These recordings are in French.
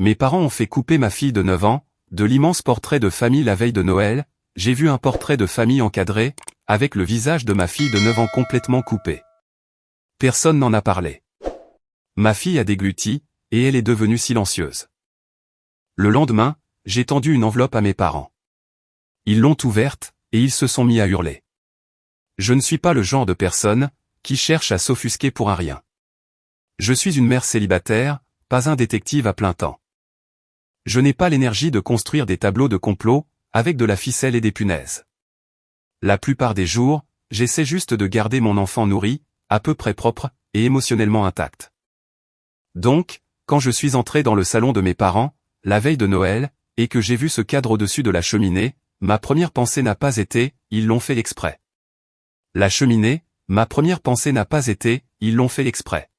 Mes parents ont fait couper ma fille de 9 ans, de l'immense portrait de famille la veille de Noël, j'ai vu un portrait de famille encadré, avec le visage de ma fille de 9 ans complètement coupé. Personne n'en a parlé. Ma fille a dégluti, et elle est devenue silencieuse. Le lendemain, j'ai tendu une enveloppe à mes parents. Ils l'ont ouverte, et ils se sont mis à hurler. Je ne suis pas le genre de personne qui cherche à s'offusquer pour un rien. Je suis une mère célibataire, pas un détective à plein temps. Je n'ai pas l'énergie de construire des tableaux de complot, avec de la ficelle et des punaises. La plupart des jours, j'essaie juste de garder mon enfant nourri, à peu près propre, et émotionnellement intact. Donc, quand je suis entré dans le salon de mes parents, la veille de Noël, et que j'ai vu ce cadre au-dessus de la cheminée, ma première pensée n'a pas été « ils l'ont fait exprès ». La cheminée, ma première pensée n'a pas été « ils l'ont fait exprès ».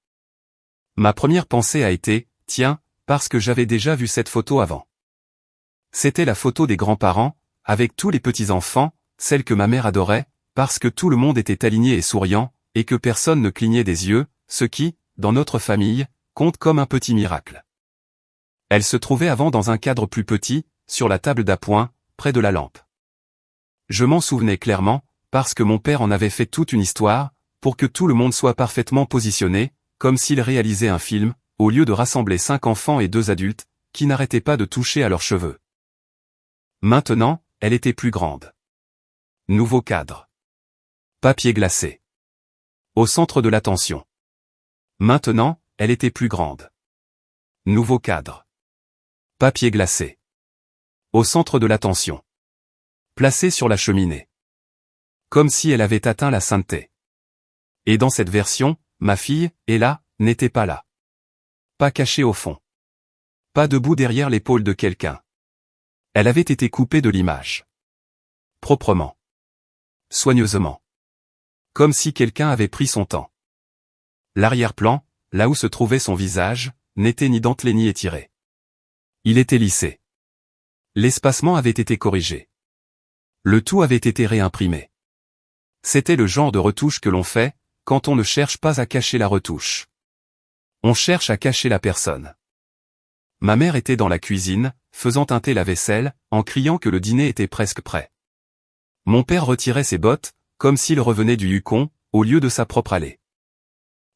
Ma première pensée a été « tiens, parce que j'avais déjà vu cette photo avant ». C'était la photo des grands-parents, avec tous les petits-enfants, celle que ma mère adorait, parce que tout le monde était aligné et souriant, et que personne ne clignait des yeux, ce qui, dans notre famille, compte comme un petit miracle. Elle se trouvait avant dans un cadre plus petit, sur la table d'appoint, près de la lampe. Je m'en souvenais clairement, parce que mon père en avait fait toute une histoire, pour que tout le monde soit parfaitement positionné, comme s'il réalisait un film, au lieu de rassembler 5 enfants et 2 adultes, qui n'arrêtaient pas de toucher à leurs cheveux. Maintenant, elle était plus grande. Nouveau cadre. Papier glacé. Au centre de l'attention. Maintenant, elle était plus grande. Nouveau cadre. Papier glacé. Au centre de l'attention. Placé sur la cheminée. Comme si elle avait atteint la sainteté. Et dans cette version, ma fille, est là, n'était pas là. Pas cachée au fond. Pas debout derrière l'épaule de quelqu'un. Elle avait été coupée de l'image. Proprement. Soigneusement. Comme si quelqu'un avait pris son temps. L'arrière-plan, là où se trouvait son visage, n'était ni dentelé ni étiré. Il était lissé. L'espacement avait été corrigé. Le tout avait été réimprimé. C'était le genre de retouche que l'on fait, quand on ne cherche pas à cacher la retouche. On cherche à cacher la personne. Ma mère était dans la cuisine, faisant teinter la vaisselle, en criant que le dîner était presque prêt. Mon père retirait ses bottes, comme s'il revenait du Yukon, au lieu de sa propre allée.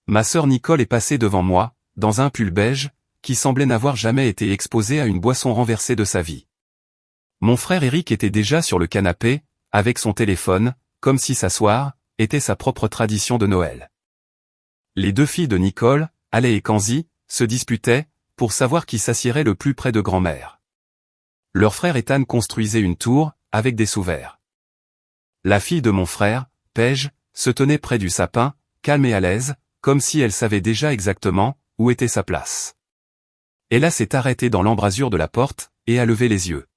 Ma sœur Nicole est passée devant moi, dans un pull beige, qui semblait n'avoir jamais été exposé à une boisson renversée de sa vie. Mon frère Eric était déjà sur le canapé, avec son téléphone, comme si s'asseoir était sa propre tradition de Noël. Les 2 filles de Nicole, Alé et Kanzi, se disputaient, pour savoir qui s'assierait le plus près de grand-mère. Leur frère Ethan construisait une tour, avec des sous-verts. La fille de mon frère, Paige, se tenait près du sapin, calme et à l'aise, comme si elle savait déjà exactement où était sa place. Ella s'est arrêtée dans l'embrasure de la porte, et a levé les yeux.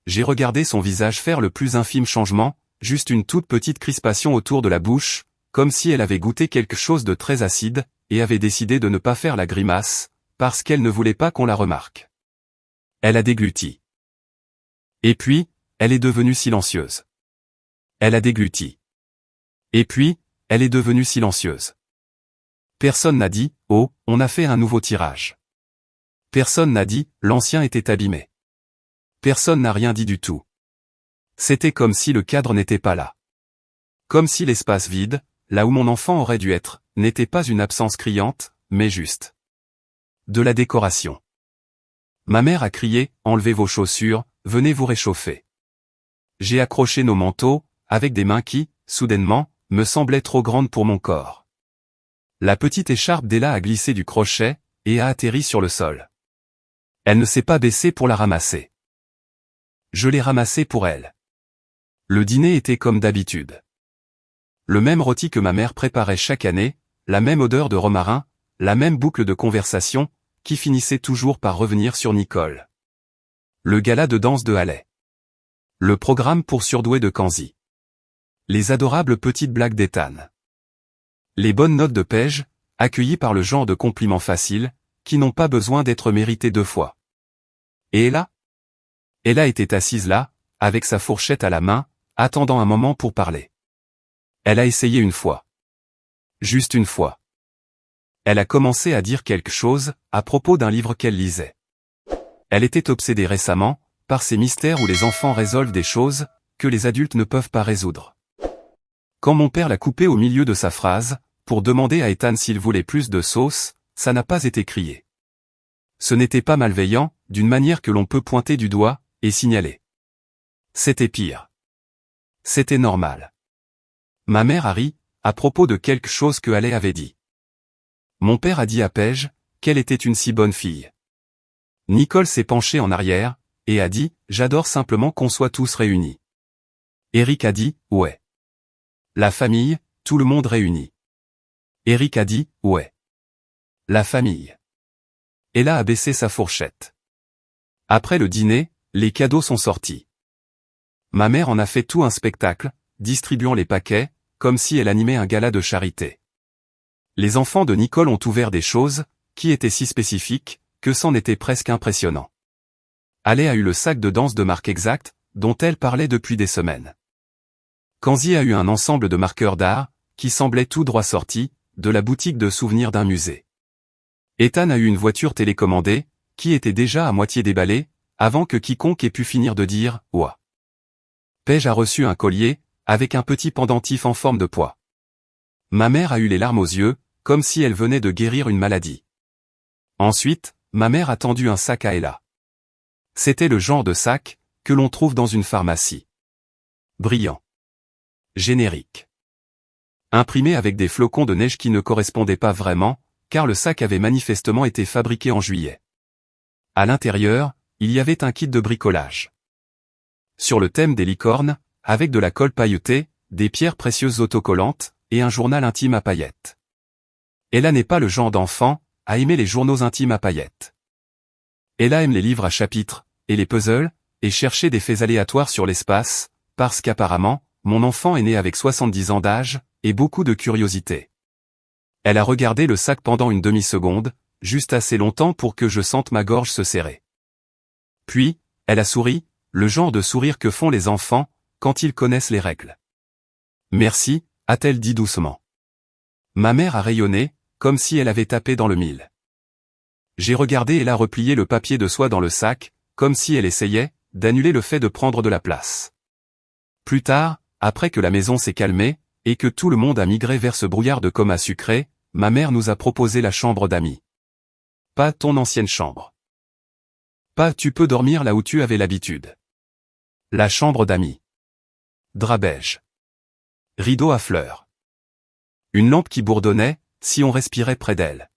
J'ai regardé son visage faire le plus infime changement, juste une toute petite crispation autour de la bouche, comme si elle avait goûté quelque chose de très acide, et avait décidé de ne pas faire la grimace, parce qu'elle ne voulait pas qu'on la remarque. Elle a dégluti. Et puis, elle est devenue silencieuse. Elle a dégluti. Et puis, elle est devenue silencieuse. Personne n'a dit « Oh, on a fait un nouveau tirage ». Personne n'a dit « L'ancien était abîmé ». Personne n'a rien dit du tout. C'était comme si le cadre n'était pas là. Comme si l'espace vide, là où mon enfant aurait dû être, n'était pas une absence criante, mais juste de la décoration. Ma mère a crié « Enlevez vos chaussures, venez vous réchauffer ». J'ai accroché nos manteaux, avec des mains qui, soudainement, me semblaient trop grandes pour mon corps. La petite écharpe d'Ella a glissé du crochet, et a atterri sur le sol. Elle ne s'est pas baissée pour la ramasser. Je l'ai ramassée pour elle. Le dîner était comme d'habitude. Le même rôti que ma mère préparait chaque année, la même odeur de romarin, la même boucle de conversation, qui finissait toujours par revenir sur Nicole. Le gala de danse de Haley. Le programme pour surdoués de Kanzi. Les adorables petites blagues d'Ethan. Les bonnes notes de Paige, accueillies par le genre de compliments faciles, qui n'ont pas besoin d'être mérités 2 fois. Et Ella? Ella était assise là, avec sa fourchette à la main, attendant un moment pour parler. Elle a essayé une fois. Juste une fois. Elle a commencé à dire quelque chose, à propos d'un livre qu'elle lisait. Elle était obsédée récemment par ces mystères où les enfants résolvent des choses que les adultes ne peuvent pas résoudre. Quand mon père l'a coupé au milieu de sa phrase, pour demander à Ethan s'il voulait plus de sauce, ça n'a pas été crié. Ce n'était pas malveillant, d'une manière que l'on peut pointer du doigt et signaler. C'était pire. C'était normal. Ma mère a ri, à propos de quelque chose que Haley avait dit. Mon père a dit à Paige qu'elle était une si bonne fille. Nicole s'est penchée en arrière, et a dit « J'adore simplement qu'on soit tous réunis ». Eric a dit « Ouais ». La famille, tout le monde réuni. Eric a dit « Ouais ». La famille. Ella a baissé sa fourchette. Après le dîner, les cadeaux sont sortis. Ma mère en a fait tout un spectacle, distribuant les paquets, comme si elle animait un gala de charité. Les enfants de Nicole ont ouvert des choses, qui étaient si spécifiques, que c'en était presque impressionnant. Haley a eu le sac de danse de marque exacte, dont elle parlait depuis des semaines. Kanzi a eu un ensemble de marqueurs d'art, qui semblaient tout droit sortis, de la boutique de souvenirs d'un musée. Ethan a eu une voiture télécommandée, qui était déjà à moitié déballée, avant que quiconque ait pu finir de dire « Ouah ». Paige a reçu un collier, avec un petit pendentif en forme de pois. Ma mère a eu les larmes aux yeux, comme si elle venait de guérir une maladie. Ensuite, ma mère a tendu un sac à Ella. C'était le genre de sac, que l'on trouve dans une pharmacie. Brillant. Générique. Imprimé avec des flocons de neige qui ne correspondaient pas vraiment, car le sac avait manifestement été fabriqué en juillet. À l'intérieur, il y avait un kit de bricolage. Sur le thème des licornes, avec de la colle pailletée, des pierres précieuses autocollantes, et un journal intime à paillettes. Ella n'est pas le genre d'enfant à aimer les journaux intimes à paillettes. Ella aime les livres à chapitres, et les puzzles, et chercher des faits aléatoires sur l'espace, parce qu'apparemment, mon enfant est né avec 70 ans d'âge, et beaucoup de curiosité. Elle a regardé le sac pendant une demi-seconde, juste assez longtemps pour que je sente ma gorge se serrer. Puis, elle a souri, le genre de sourire que font les enfants, quand ils connaissent les règles. Merci, a-t-elle dit doucement. Ma mère a rayonné, comme si elle avait tapé dans le mille. J'ai regardé et elle a replié le papier de soie dans le sac, comme si elle essayait d'annuler le fait de prendre de la place. Plus tard, après que la maison s'est calmée, et que tout le monde a migré vers ce brouillard de coma sucré, ma mère nous a proposé la chambre d'amis. Pas ton ancienne chambre. Pas tu peux dormir là où tu avais l'habitude. La chambre d'amis. Drap beige. Rideau à fleurs. Une lampe qui bourdonnait, si on respirait près d'elle.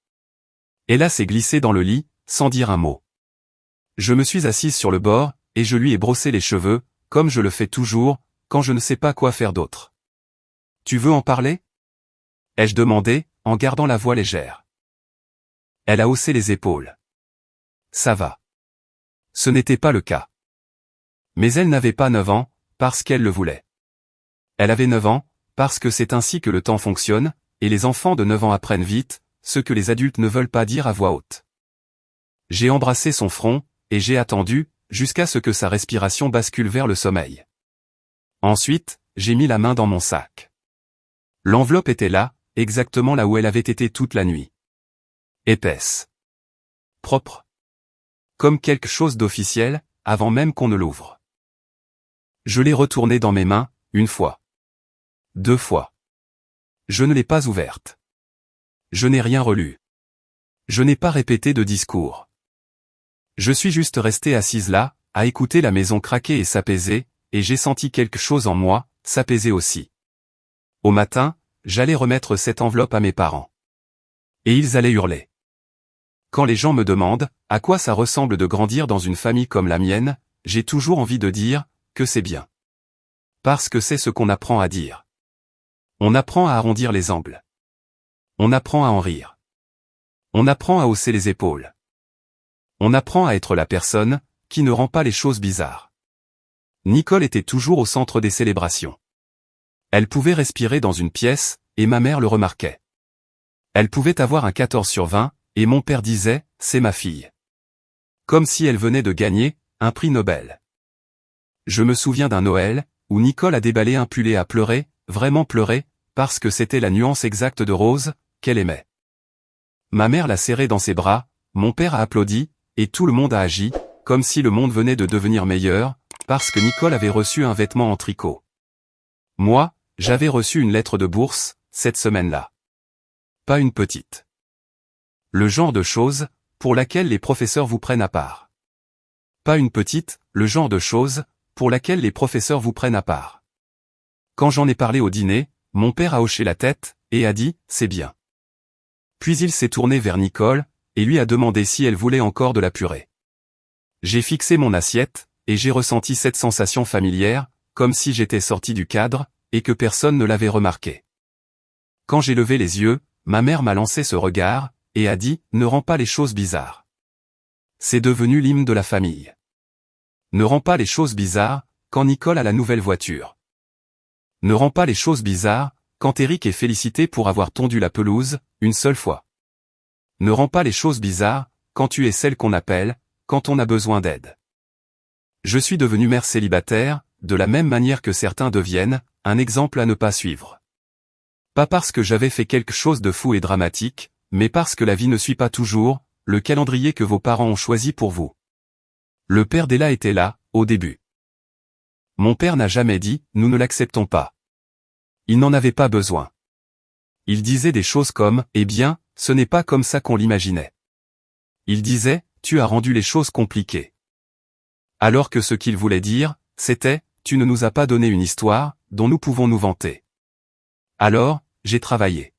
Ella s'est glissée dans le lit, sans dire un mot. Je me suis assise sur le bord, et je lui ai brossé les cheveux, comme je le fais toujours, quand je ne sais pas quoi faire d'autre. Tu veux en parler ? Ai-je demandé, en gardant la voix légère. Elle a haussé les épaules. Ça va. Ce n'était pas le cas. Mais elle n'avait pas 9 ans, parce qu'elle le voulait. Elle avait 9 ans, parce que c'est ainsi que le temps fonctionne, et les enfants de 9 ans apprennent vite, ce que les adultes ne veulent pas dire à voix haute. J'ai embrassé son front, et j'ai attendu, jusqu'à ce que sa respiration bascule vers le sommeil. Ensuite, j'ai mis la main dans mon sac. L'enveloppe était là, exactement là où elle avait été toute la nuit. Épaisse. Propre. Comme quelque chose d'officiel, avant même qu'on ne l'ouvre. Je l'ai retournée dans mes mains, une fois. 2 fois. Je ne l'ai pas ouverte. Je n'ai rien relu. Je n'ai pas répété de discours. Je suis juste restée assise là, à écouter la maison craquer et s'apaiser, et j'ai senti quelque chose en moi s'apaiser aussi. Au matin, j'allais remettre cette enveloppe à mes parents. Et ils allaient hurler. Quand les gens me demandent à quoi ça ressemble de grandir dans une famille comme la mienne, j'ai toujours envie de dire que c'est bien. Parce que c'est ce qu'on apprend à dire. On apprend à arrondir les angles. On apprend à en rire. On apprend à hausser les épaules. On apprend à être la personne qui ne rend pas les choses bizarres. Nicole était toujours au centre des célébrations. Elle pouvait respirer dans une pièce, et ma mère le remarquait. Elle pouvait avoir un 14 sur 20, et mon père disait, c'est ma fille. Comme si elle venait de gagner un prix Nobel. Je me souviens d'un Noël, où Nicole a déballé un pull et a pleuré, vraiment pleuré, parce que c'était la nuance exacte de rose qu'elle aimait. Ma mère l'a serré dans ses bras, mon père a applaudi, et tout le monde a agi, comme si le monde venait de devenir meilleur, parce que Nicole avait reçu un vêtement en tricot. Moi, j'avais reçu une lettre de bourse, cette semaine-là. Pas une petite. Le genre de chose, pour laquelle les professeurs vous prennent à part. Pas une petite, le genre de chose, pour laquelle les professeurs vous prennent à part. Quand j'en ai parlé au dîner, mon père a hoché la tête, et a dit, c'est bien. Puis il s'est tourné vers Nicole, et lui a demandé si elle voulait encore de la purée. J'ai fixé mon assiette, et j'ai ressenti cette sensation familière, comme si j'étais sorti du cadre, et que personne ne l'avait remarqué. Quand j'ai levé les yeux, ma mère m'a lancé ce regard, et a dit, ne rends pas les choses bizarres. C'est devenu l'hymne de la famille. Ne rends pas les choses bizarres, quand Nicole a la nouvelle voiture. Ne rends pas les choses bizarres, quand Eric est félicité pour avoir tondu la pelouse, une seule fois. Ne rends pas les choses bizarres, quand tu es celle qu'on appelle, quand on a besoin d'aide. Je suis devenu mère célibataire, de la même manière que certains deviennent, un exemple à ne pas suivre. Pas parce que j'avais fait quelque chose de fou et dramatique, mais parce que la vie ne suit pas toujours, le calendrier que vos parents ont choisi pour vous. Le père d'Ella était là, au début. Mon père n'a jamais dit, nous ne l'acceptons pas. Il n'en avait pas besoin. Il disait des choses comme, eh bien, ce n'est pas comme ça qu'on l'imaginait. Il disait, tu as rendu les choses compliquées. Alors que ce qu'il voulait dire, c'était, tu ne nous as pas donné une histoire, dont nous pouvons nous vanter. Alors, j'ai travaillé.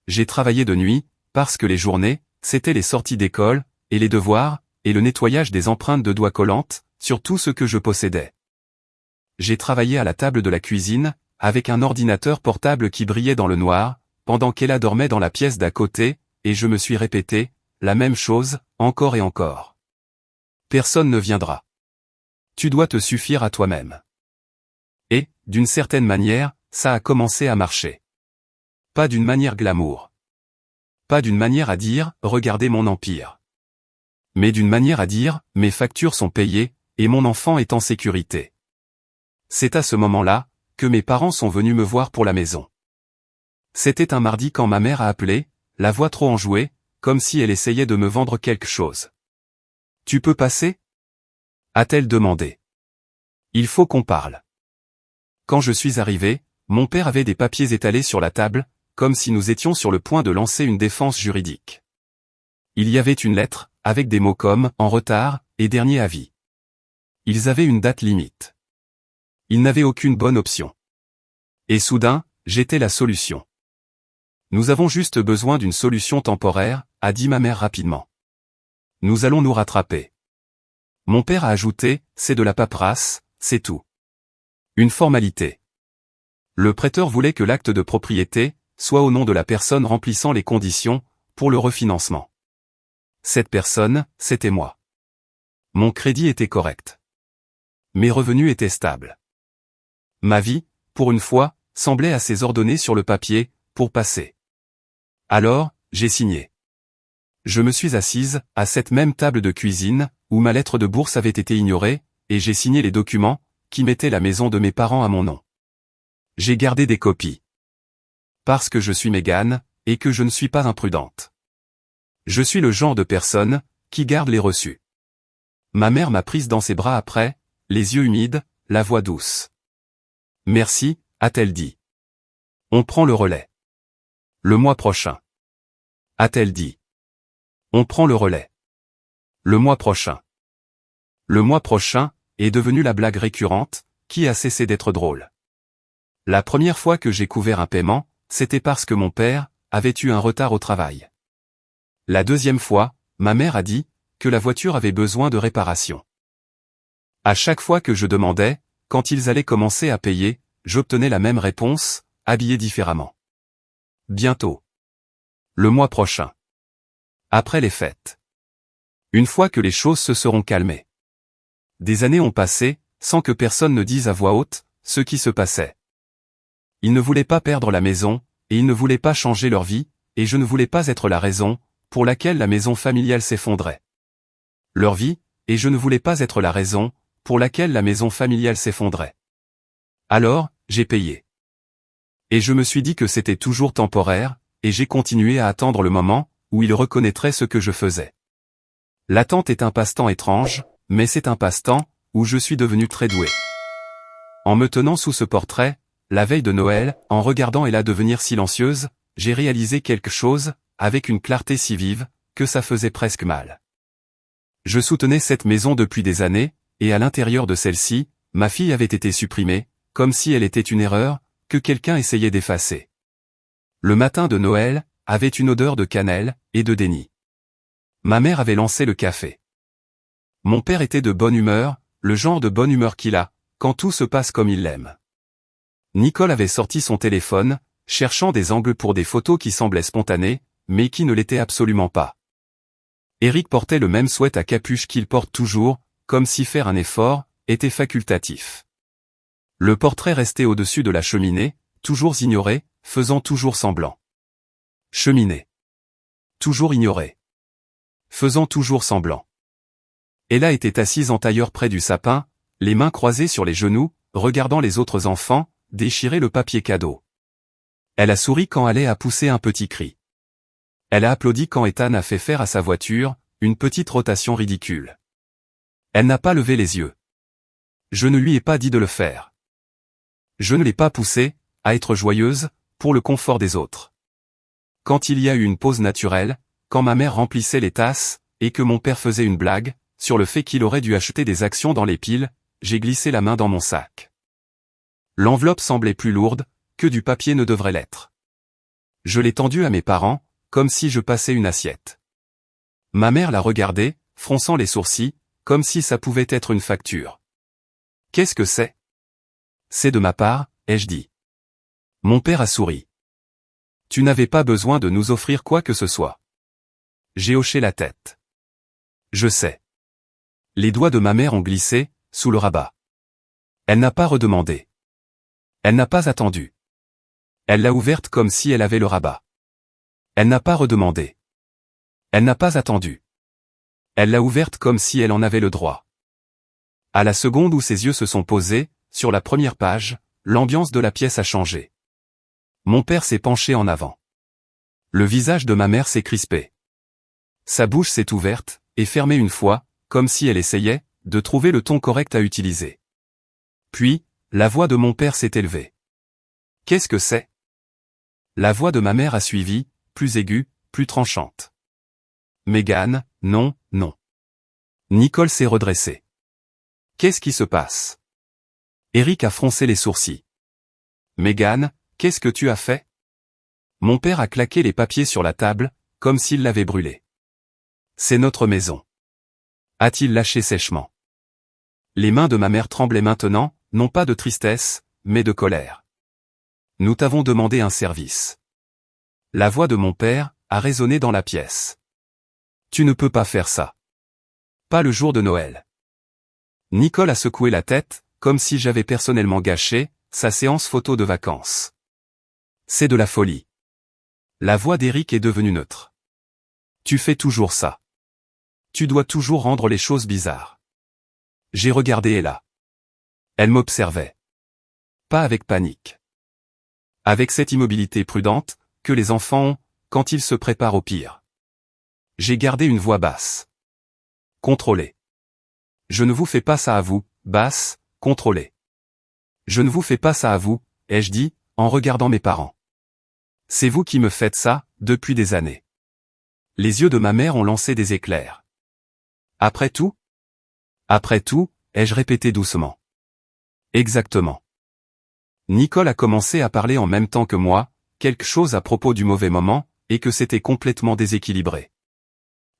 J'ai travaillé de nuit, parce que les journées, c'était les sorties d'école, et les devoirs, et le nettoyage des empreintes de doigts collantes, sur tout ce que je possédais. J'ai travaillé à la table de la cuisine, avec un ordinateur portable qui brillait dans le noir, pendant qu'Ella dormait dans la pièce d'à côté, et je me suis répété, la même chose, encore et encore. Personne ne viendra. Tu dois te suffire à toi-même. Et, d'une certaine manière, ça a commencé à marcher. Pas d'une manière glamour. Pas d'une manière à dire, regardez mon empire. Mais d'une manière à dire, mes factures sont payées, et mon enfant est en sécurité. C'est à ce moment-là, que mes parents sont venus me voir pour la maison. C'était un mardi quand ma mère a appelé, la voix trop enjouée, comme si elle essayait de me vendre quelque chose. Tu peux passer ? A-t-elle demandé. Il faut qu'on parle. Quand je suis arrivé, mon père avait des papiers étalés sur la table, comme si nous étions sur le point de lancer une défense juridique. Il y avait une lettre, avec des mots comme « en retard » et « dernier avis ». Ils avaient une date limite. Ils n'avaient aucune bonne option. Et soudain, j'étais la solution. Nous avons juste besoin d'une solution temporaire, a dit ma mère rapidement. Nous allons nous rattraper. Mon père a ajouté, c'est de la paperasse, c'est tout. Une formalité. Le prêteur voulait que l'acte de propriété soit au nom de la personne remplissant les conditions pour le refinancement. Cette personne, c'était moi. Mon crédit était correct. Mes revenus étaient stables. Ma vie, pour une fois, semblait assez ordonnée sur le papier, pour passer. Alors, j'ai signé. Je me suis assise, à cette même table de cuisine, où ma lettre de bourse avait été ignorée, et j'ai signé les documents, qui mettaient la maison de mes parents à mon nom. J'ai gardé des copies. Parce que je suis Mégane, et que je ne suis pas imprudente. Je suis le genre de personne, qui garde les reçus. Ma mère m'a prise dans ses bras après, les yeux humides, la voix douce. Merci, a-t-elle dit. On prend le relais. Le mois prochain. A-t-elle dit. On prend le relais. Le mois prochain. Le mois prochain est devenu la blague récurrente, qui a cessé d'être drôle. La première fois que j'ai couvert un paiement, c'était parce que mon père avait eu un retard au travail. La deuxième fois, ma mère a dit que la voiture avait besoin de réparation. À chaque fois que je demandais, quand ils allaient commencer à payer, j'obtenais la même réponse, habillée différemment. Bientôt. Le mois prochain. Après les fêtes. Une fois que les choses se seront calmées. Des années ont passé, sans que personne ne dise à voix haute ce qui se passait. Ils ne voulaient pas perdre la maison, et ils ne voulaient pas changer leur vie, et je ne voulais pas être la raison pour laquelle la maison familiale s'effondrait. Leur vie, et je ne voulais pas être la raison pour laquelle la maison familiale s'effondrait. Alors, j'ai payé. Et je me suis dit que c'était toujours temporaire, et j'ai continué à attendre le moment où ils reconnaîtraient ce que je faisais. L'attente est un passe-temps étrange, mais c'est un passe-temps où je suis devenu très doué. En me tenant sous ce portrait, la veille de Noël, en regardant Ella devenir silencieuse, j'ai réalisé quelque chose, avec une clarté si vive, que ça faisait presque mal. Je soutenais cette maison depuis des années, et à l'intérieur de celle-ci, ma fille avait été supprimée, comme si elle était une erreur, que quelqu'un essayait d'effacer. Le matin de Noël avait une odeur de cannelle et de déni. Ma mère avait lancé le café. Mon père était de bonne humeur, le genre de bonne humeur qu'il a, quand tout se passe comme il l'aime. Nicole avait sorti son téléphone, cherchant des angles pour des photos qui semblaient spontanées, mais qui ne l'étaient absolument pas. Eric portait le même sweat à capuche qu'il porte toujours, comme si faire un effort était facultatif. Le portrait restait au-dessus de la cheminée, toujours ignoré, faisant toujours semblant. Cheminée. Toujours ignoré. Faisant toujours semblant. Ella était assise en tailleur près du sapin, les mains croisées sur les genoux, regardant les autres enfants, déchirer le papier cadeau. Elle a souri quand Alé a poussé un petit cri. Elle a applaudi quand Ethan a fait faire à sa voiture une petite rotation ridicule. Elle n'a pas levé les yeux. Je ne lui ai pas dit de le faire. Je ne l'ai pas poussée à être joyeuse, pour le confort des autres. Quand il y a eu une pause naturelle, quand ma mère remplissait les tasses, et que mon père faisait une blague, sur le fait qu'il aurait dû acheter des actions dans les piles, j'ai glissé la main dans mon sac. L'enveloppe semblait plus lourde, que du papier ne devrait l'être. Je l'ai tendue à mes parents, comme si je passais une assiette. Ma mère l'a regardée, fronçant les sourcils, comme si ça pouvait être une facture. Qu'est-ce que c'est? C'est de ma part, ai-je dit. Mon père a souri. Tu n'avais pas besoin de nous offrir quoi que ce soit. J'ai hoché la tête. Je sais. Les doigts de ma mère ont glissé, sous le rabat. Elle n'a pas redemandé. Elle n'a pas attendu. Elle l'a ouverte comme si elle avait le rabat. Elle n'a pas redemandé. Elle n'a pas attendu. Elle l'a ouverte comme si elle en avait le droit. À la seconde où ses yeux se sont posés, sur la première page, l'ambiance de la pièce a changé. Mon père s'est penché en avant. Le visage de ma mère s'est crispé. Sa bouche s'est ouverte, et fermée une fois, comme si elle essayait de trouver le ton correct à utiliser. Puis, la voix de mon père s'est élevée. Qu'est-ce que c'est? La voix de ma mère a suivi, plus aiguë, plus tranchante. Mégane, non, non. Nicole s'est redressée. Qu'est-ce qui se passe? Eric a froncé les sourcils. Mégane, qu'est-ce que tu as fait? Mon père a claqué les papiers sur la table, comme s'il l'avait brûlé. C'est notre maison. A-t-il lâché sèchement. Les mains de ma mère tremblaient maintenant, non pas de tristesse, mais de colère. Nous t'avons demandé un service. La voix de mon père a résonné dans la pièce. Tu ne peux pas faire ça. Pas le jour de Noël. Nicole a secoué la tête, comme si j'avais personnellement gâché sa séance photo de vacances. C'est de la folie. La voix d'Eric est devenue neutre. Tu fais toujours ça. Tu dois toujours rendre les choses bizarres. J'ai regardé Ella. Elle m'observait. Pas avec panique. Avec cette immobilité prudente, que les enfants ont, quand ils se préparent au pire. J'ai gardé une voix basse. Contrôlée. Je ne vous fais pas ça à vous, basse, contrôlée. Je ne vous fais pas ça à vous, ai-je dit, en regardant mes parents. C'est vous qui me faites ça, depuis des années. Les yeux de ma mère ont lancé des éclairs. Après tout? Après tout, ai-je répété doucement. Exactement. Nicole a commencé à parler en même temps que moi, quelque chose à propos du mauvais moment, et que c'était complètement déséquilibré.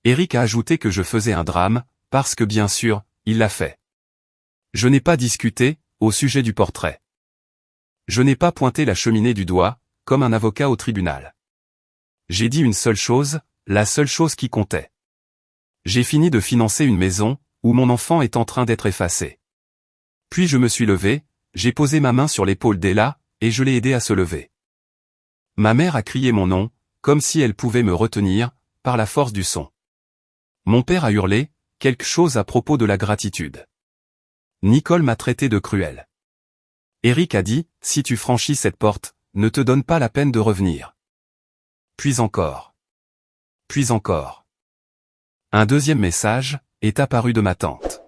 Eric a ajouté que je faisais un drame, parce que bien sûr, il l'a fait. Je n'ai pas discuté, au sujet du portrait. Je n'ai pas pointé la cheminée du doigt, comme un avocat au tribunal. J'ai dit une seule chose, la seule chose qui comptait. J'ai fini de financer une maison, où mon enfant est en train d'être effacé. Puis je me suis levé, j'ai posé ma main sur l'épaule d'Ella, et je l'ai aidé à se lever. Ma mère a crié mon nom, comme si elle pouvait me retenir, par la force du son. Mon père a hurlé, quelque chose à propos de la gratitude. Nicole m'a traité de cruel. Eric a dit, si tu franchis cette porte, ne te donne pas la peine de revenir. Puis encore. Puis encore. Un deuxième message est apparu de ma tante.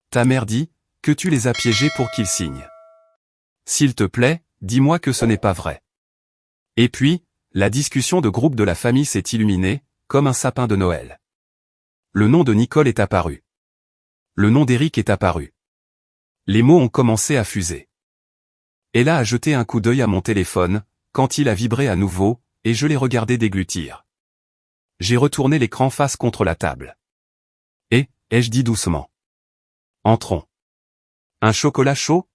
Ta mère dit que tu les as piégés pour qu'ils signent. S'il te plaît, dis-moi que ce n'est pas vrai. Et puis, la discussion de groupe de la famille s'est illuminée, comme un sapin de Noël. Le nom de Nicole est apparu. Le nom d'Éric est apparu. Les mots ont commencé à fuser. Ella a jeté un coup d'œil à mon téléphone, quand il a vibré à nouveau, et je l'ai regardé déglutir. J'ai retourné l'écran face contre la table. Et, ai-je dit doucement. Entrons. Un chocolat chaud?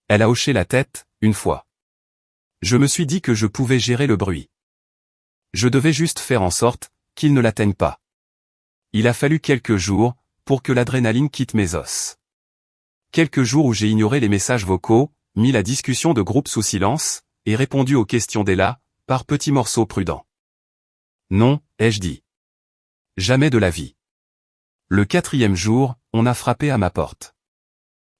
Elle a hoché la tête, une fois. Je me suis dit que je pouvais gérer le bruit. Je devais juste faire en sorte qu'il ne l'atteigne pas. Il a fallu quelques jours pour que l'adrénaline quitte mes os. Quelques jours où j'ai ignoré les messages vocaux, mis la discussion de groupe sous silence, et répondu aux questions d'Ella, par petits morceaux prudents. Non, ai-je dit. Jamais de la vie. Le 4e jour, on a frappé à ma porte.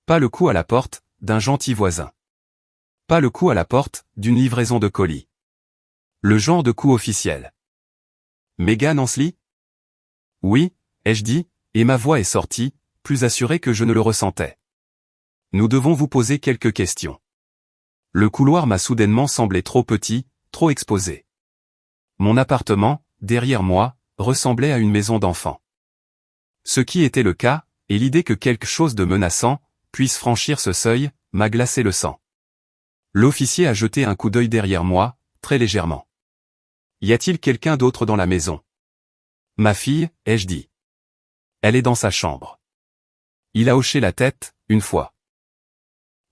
Pas le coup à la porte d'un gentil voisin. Pas le coup à la porte d'une livraison de colis. Le genre de coup officiel. Megan Ansley? Oui, ai-je dit, et ma voix est sortie, plus assurée que je ne le ressentais. Nous devons vous poser quelques questions. Le couloir m'a soudainement semblé trop petit, trop exposé. Mon appartement, derrière moi, ressemblait à une maison d'enfant. Ce qui était le cas, et l'idée que quelque chose de menaçant puisse franchir ce seuil, m'a glacé le sang. L'officier a jeté un coup d'œil derrière moi, très légèrement. Y a-t-il quelqu'un d'autre dans la maison? Ma fille, ai-je dit. Elle est dans sa chambre. Il a hoché la tête, une fois.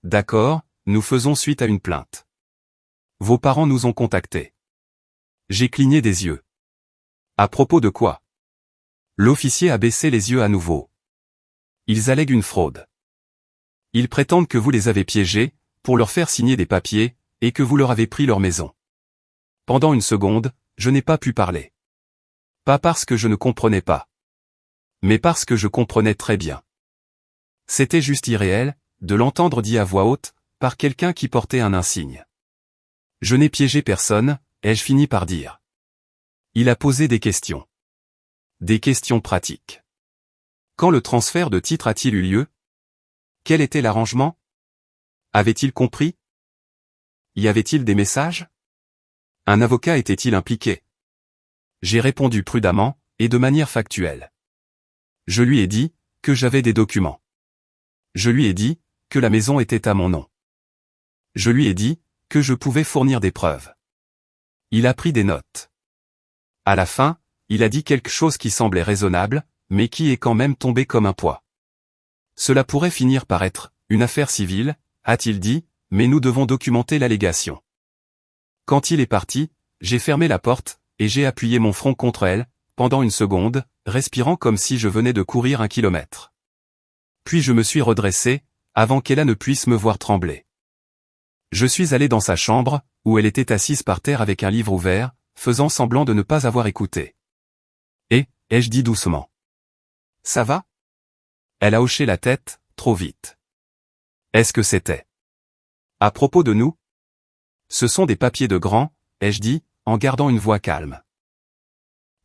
D'accord, nous faisons suite à une plainte. Vos parents nous ont contactés. J'ai cligné des yeux. À propos de quoi? L'officier a baissé les yeux à nouveau. Ils allèguent une fraude. Ils prétendent que vous les avez piégés, pour leur faire signer des papiers, et que vous leur avez pris leur maison. Pendant une seconde, je n'ai pas pu parler. Pas parce que je ne comprenais pas. Mais parce que je comprenais très bien. C'était juste irréel, de l'entendre dit à voix haute, par quelqu'un qui portait un insigne. Je n'ai piégé personne, ai-je fini par dire. Il a posé des questions. Des questions pratiques. Quand le transfert de titre a-t-il eu lieu? Quel était l'arrangement? Avait-il compris? Y avait-il des messages? Un avocat était-il impliqué? J'ai répondu prudemment, et de manière factuelle. Je lui ai dit que j'avais des documents. Je lui ai dit que la maison était à mon nom. Je lui ai dit que je pouvais fournir des preuves. Il a pris des notes. À la fin, il a dit quelque chose qui semblait raisonnable, mais qui est quand même tombé comme un poids. Cela pourrait finir par être une affaire civile, a-t-il dit, mais nous devons documenter l'allégation. Quand il est parti, j'ai fermé la porte, et j'ai appuyé mon front contre elle, pendant une seconde, respirant comme si je venais de courir 1 kilomètre. Puis je me suis redressé, avant qu'Ella ne puisse me voir trembler. Je suis allé dans sa chambre, où elle était assise par terre avec un livre ouvert, faisant semblant de ne pas avoir écouté. Et, ai-je dit doucement. Ça va? Elle a hoché la tête, trop vite. Est-ce que c'était? À propos de nous? Ce sont des papiers de grand, ai-je dit, en gardant une voix calme.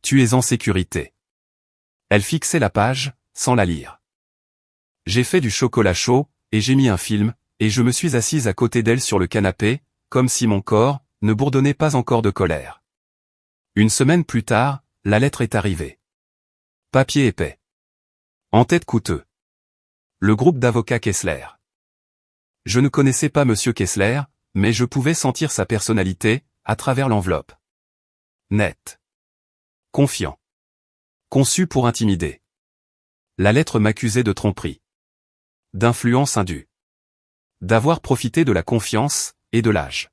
Tu es en sécurité. Elle fixait la page, sans la lire. J'ai fait du chocolat chaud, et j'ai mis un film, et je me suis assise à côté d'elle sur le canapé, comme si mon corps ne bourdonnait pas encore de colère. Une semaine plus tard, la lettre est arrivée. Papier épais. En tête coûteux. Le groupe d'avocats Kessler. Je ne connaissais pas Monsieur Kessler, mais je pouvais sentir sa personnalité, à travers l'enveloppe. Net. Confiant. Conçu pour intimider. La lettre m'accusait de tromperie. D'influence indue. D'avoir profité de la confiance, et de l'âge.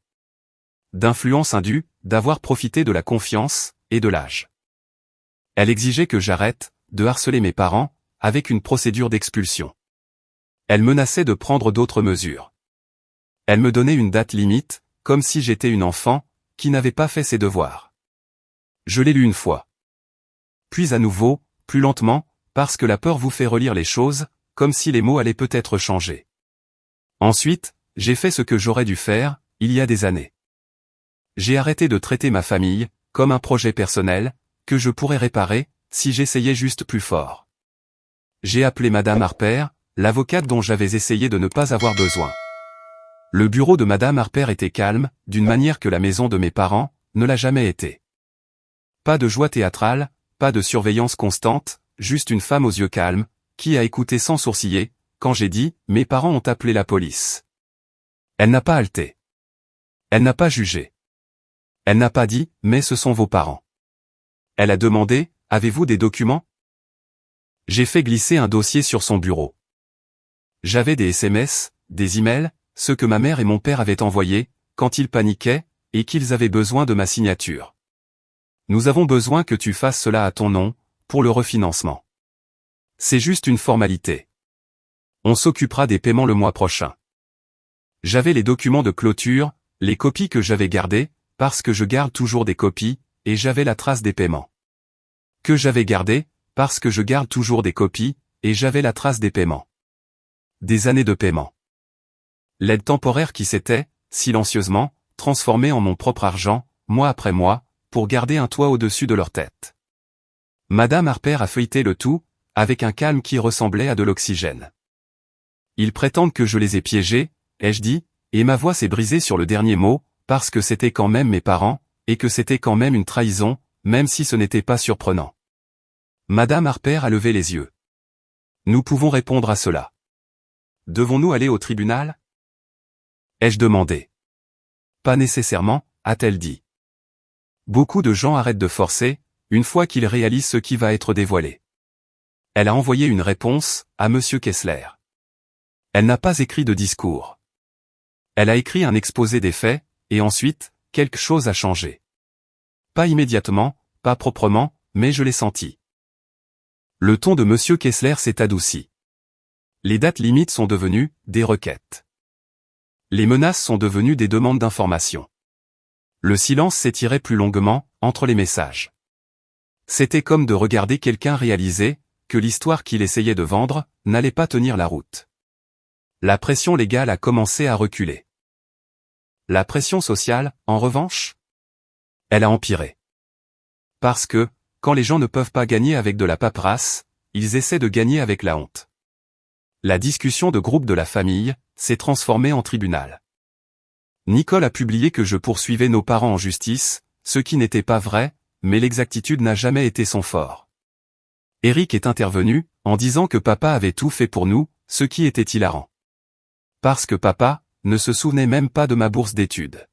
D'influence indue, d'avoir profité de la confiance, et de l'âge. Elle exigeait que j'arrête de harceler mes parents, avec une procédure d'expulsion. Elle menaçait de prendre d'autres mesures. Elle me donnait une date limite, comme si j'étais une enfant, qui n'avait pas fait ses devoirs. Je l'ai lu une fois. Puis à nouveau, plus lentement, parce que la peur vous fait relire les choses, comme si les mots allaient peut-être changer. Ensuite, j'ai fait ce que j'aurais dû faire, il y a des années. J'ai arrêté de traiter ma famille, comme un projet personnel, que je pourrais réparer, si j'essayais juste plus fort. J'ai appelé Madame Harper, l'avocate dont j'avais essayé de ne pas avoir besoin. Le bureau de Madame Harper était calme, d'une manière que la maison de mes parents ne l'a jamais été. Pas de joie théâtrale, pas de surveillance constante, juste une femme aux yeux calmes, qui a écouté sans sourciller, quand j'ai dit « Mes parents ont appelé la police ». Elle n'a pas halté. Elle n'a pas jugé. Elle n'a pas dit « Mais ce sont vos parents ». Elle a demandé « Avez-vous des documents ?» J'ai fait glisser un dossier sur son bureau. J'avais des SMS, des emails, ceux que ma mère et mon père avaient envoyés, quand ils paniquaient, et qu'ils avaient besoin de ma signature. Nous avons besoin que tu fasses cela à ton nom, pour le refinancement. C'est juste une formalité. On s'occupera des paiements le mois prochain. J'avais les documents de clôture, les copies que j'avais gardées, parce que je garde toujours des copies, et j'avais la trace des paiements. Que j'avais gardé, parce que je garde toujours des copies, et j'avais la trace des paiements. Des années de paiement. L'aide temporaire qui s'était, silencieusement, transformée en mon propre argent, mois après mois, pour garder un toit au-dessus de leur tête. Madame Harper a feuilleté le tout, avec un calme qui ressemblait à de l'oxygène. Ils prétendent que je les ai piégés, ai-je dit, et ma voix s'est brisée sur le dernier mot, parce que c'était quand même mes parents, et que c'était quand même une trahison, même si ce n'était pas surprenant. Madame Harper a levé les yeux. Nous pouvons répondre à cela. Devons-nous aller au tribunal ? Ai-je demandé. Pas nécessairement, a-t-elle dit. Beaucoup de gens arrêtent de forcer, une fois qu'ils réalisent ce qui va être dévoilé. Elle a envoyé une réponse, à Monsieur Kessler. Elle n'a pas écrit de discours. Elle a écrit un exposé des faits, et ensuite, quelque chose a changé. Pas immédiatement, pas proprement, mais je l'ai senti. Le ton de Monsieur Kessler s'est adouci. Les dates limites sont devenues des requêtes. Les menaces sont devenues des demandes d'information. Le silence s'étirait plus longuement, entre les messages. C'était comme de regarder quelqu'un réaliser que l'histoire qu'il essayait de vendre n'allait pas tenir la route. La pression légale a commencé à reculer. La pression sociale, en revanche, elle a empiré. Parce que, quand les gens ne peuvent pas gagner avec de la paperasse, ils essaient de gagner avec la honte. La discussion de groupe de la famille s'est transformée en tribunal. Nicole a publié que je poursuivais nos parents en justice, ce qui n'était pas vrai, mais l'exactitude n'a jamais été son fort. Eric est intervenu, en disant que papa avait tout fait pour nous, ce qui était hilarant. Parce que papa ne se souvenait même pas de ma bourse d'études.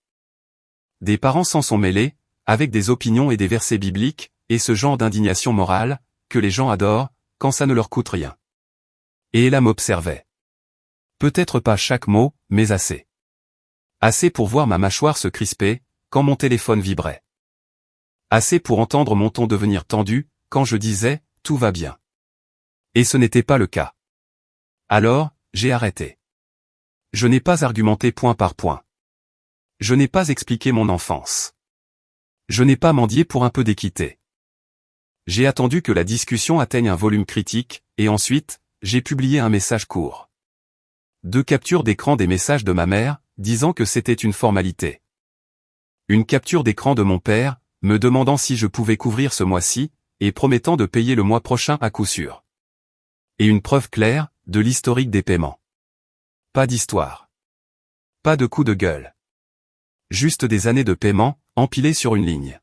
Des parents s'en sont mêlés, avec des opinions et des versets bibliques, et ce genre d'indignation morale, que les gens adorent, quand ça ne leur coûte rien. Et Ella m'observait. Peut-être pas chaque mot, mais assez. Assez pour voir ma mâchoire se crisper, quand mon téléphone vibrait. Assez pour entendre mon ton devenir tendu, quand je disais « tout va bien ». Et ce n'était pas le cas. Alors, j'ai arrêté. Je n'ai pas argumenté point par point. Je n'ai pas expliqué mon enfance. Je n'ai pas mendié pour un peu d'équité. J'ai attendu que la discussion atteigne un volume critique, et ensuite, j'ai publié un message court. 2 captures d'écran des messages de ma mère, disant que c'était une formalité. Une capture d'écran de mon père, me demandant si je pouvais couvrir ce mois-ci, et promettant de payer le mois prochain à coup sûr. Et une preuve claire, de l'historique des paiements. Pas d'histoire. Pas de coup de gueule. Juste des années de paiement, empilées sur une ligne.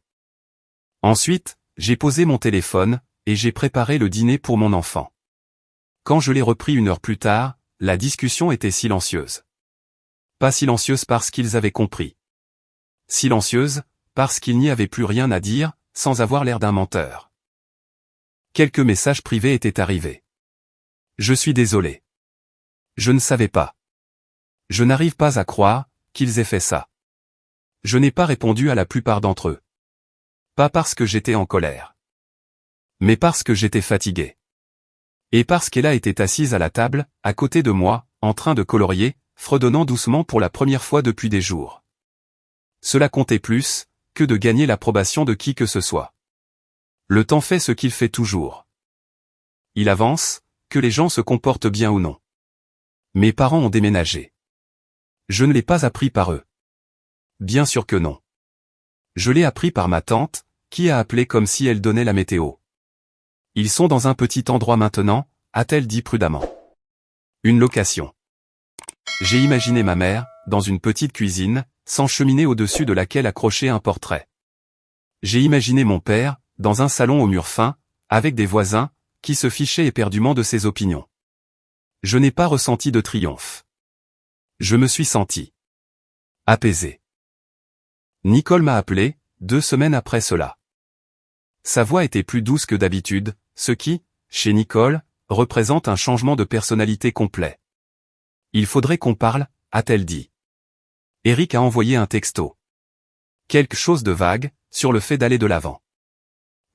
Ensuite, j'ai posé mon téléphone, et j'ai préparé le dîner pour mon enfant. Quand je l'ai repris 1 heure plus tard, la discussion était silencieuse. Pas silencieuse parce qu'ils avaient compris. Silencieuse, parce qu'il n'y avait plus rien à dire, sans avoir l'air d'un menteur. Quelques messages privés étaient arrivés. Je suis désolé. Je ne savais pas. Je n'arrive pas à croire qu'ils aient fait ça. Je n'ai pas répondu à la plupart d'entre eux. Pas parce que j'étais en colère. Mais parce que j'étais fatigué. Et parce qu'Ella était assise à la table, à côté de moi, en train de colorier, fredonnant doucement pour la première fois depuis des jours. Cela comptait plus que de gagner l'approbation de qui que ce soit. Le temps fait ce qu'il fait toujours. Il avance, que les gens se comportent bien ou non. Mes parents ont déménagé. Je ne l'ai pas appris par eux. Bien sûr que non. Je l'ai appris par ma tante, qui a appelé comme si elle donnait la météo. Ils sont dans un petit endroit maintenant, a-t-elle dit prudemment. Une location. J'ai imaginé ma mère, dans une petite cuisine, sans cheminée au-dessus de laquelle accrocher un portrait. J'ai imaginé mon père, dans un salon aux murs fins, avec des voisins, qui se fichaient éperdument de ses opinions. Je n'ai pas ressenti de triomphe. Je me suis senti apaisé. Nicole m'a appelé, 2 semaines après cela. Sa voix était plus douce que d'habitude, ce qui, chez Nicole, représente un changement de personnalité complet. Il faudrait qu'on parle, a-t-elle dit. Eric a envoyé un texto. Quelque chose de vague, sur le fait d'aller de l'avant.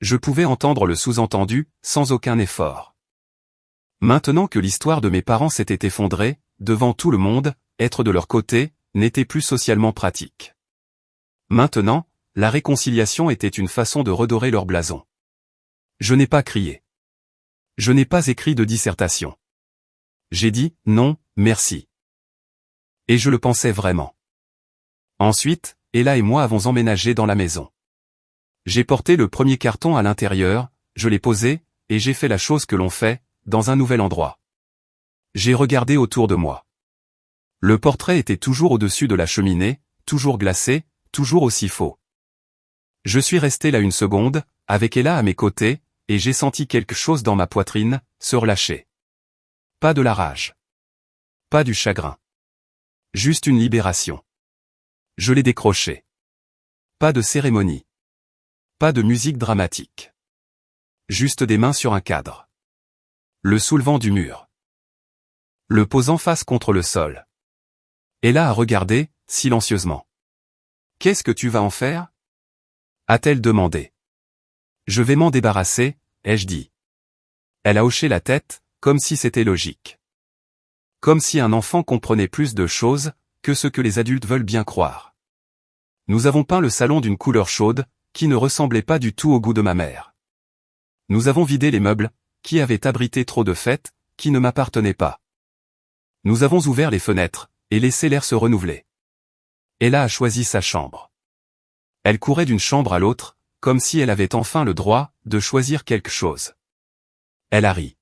Je pouvais entendre le sous-entendu, sans aucun effort. Maintenant que l'histoire de mes parents s'était effondrée, devant tout le monde, être de leur côté, n'était plus socialement pratique. Maintenant, la réconciliation était une façon de redorer leur blason. Je n'ai pas crié. Je n'ai pas écrit de dissertation. J'ai dit, non, merci. Et je le pensais vraiment. Ensuite, Ella et moi avons emménagé dans la maison. J'ai porté le premier carton à l'intérieur, je l'ai posé, et j'ai fait la chose que l'on fait, dans un nouvel endroit. J'ai regardé autour de moi. Le portrait était toujours au-dessus de la cheminée, toujours glacé, toujours aussi faux. Je suis resté là une seconde, avec Ella à mes côtés, et j'ai senti quelque chose dans ma poitrine, se relâcher. Pas de la rage. Pas du chagrin. Juste une libération. Je l'ai décroché. Pas de cérémonie. Pas de musique dramatique. Juste des mains sur un cadre. Le soulevant du mur. Le posant face contre le sol. Ella a regardé, silencieusement. « Qu'est-ce que tu vas en faire » a-t-elle demandé. « Je vais m'en débarrasser, ai-je dit. » Elle a hoché la tête, comme si c'était logique. Comme si un enfant comprenait plus de choses, que ce que les adultes veulent bien croire. Nous avons peint le salon d'une couleur chaude, qui ne ressemblait pas du tout au goût de ma mère. Nous avons vidé les meubles, qui avaient abrité trop de fêtes, qui ne m'appartenaient pas. Nous avons ouvert les fenêtres, et laissé l'air se renouveler. Ella a choisi sa chambre. Elle courait d'une chambre à l'autre, comme si elle avait enfin le droit de choisir quelque chose. Elle a ri.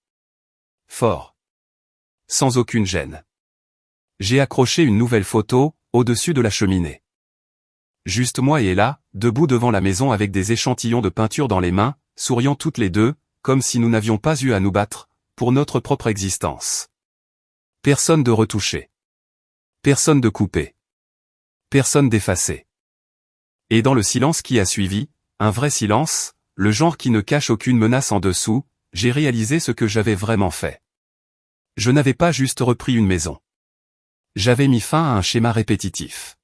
Fort. Sans aucune gêne. J'ai accroché une nouvelle photo, au-dessus de la cheminée. Juste moi et Ella, debout devant la maison avec des échantillons de peinture dans les mains, souriant toutes les deux, comme si nous n'avions pas eu à nous battre, pour notre propre existence. Personne de retouché. Personne de coupé. Personne d'effacé. Et dans le silence qui a suivi, un vrai silence, le genre qui ne cache aucune menace en dessous, j'ai réalisé ce que j'avais vraiment fait. Je n'avais pas juste repris une maison. J'avais mis fin à un schéma répétitif.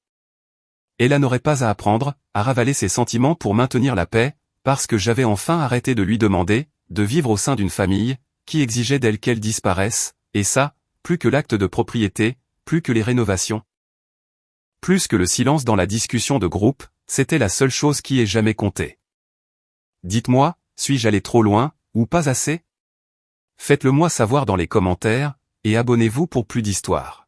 Ella n'aurait pas à apprendre, à ravaler ses sentiments pour maintenir la paix, parce que j'avais enfin arrêté de lui demander, de vivre au sein d'une famille, qui exigeait d'elle qu'elle disparaisse, et ça, plus que l'acte de propriété, plus que les rénovations. Plus que le silence dans la discussion de groupe, c'était la seule chose qui ait jamais compté. Dites-moi, suis-je allé trop loin, ou pas assez ? Faites-le moi savoir dans les commentaires, et abonnez-vous pour plus d'histoires.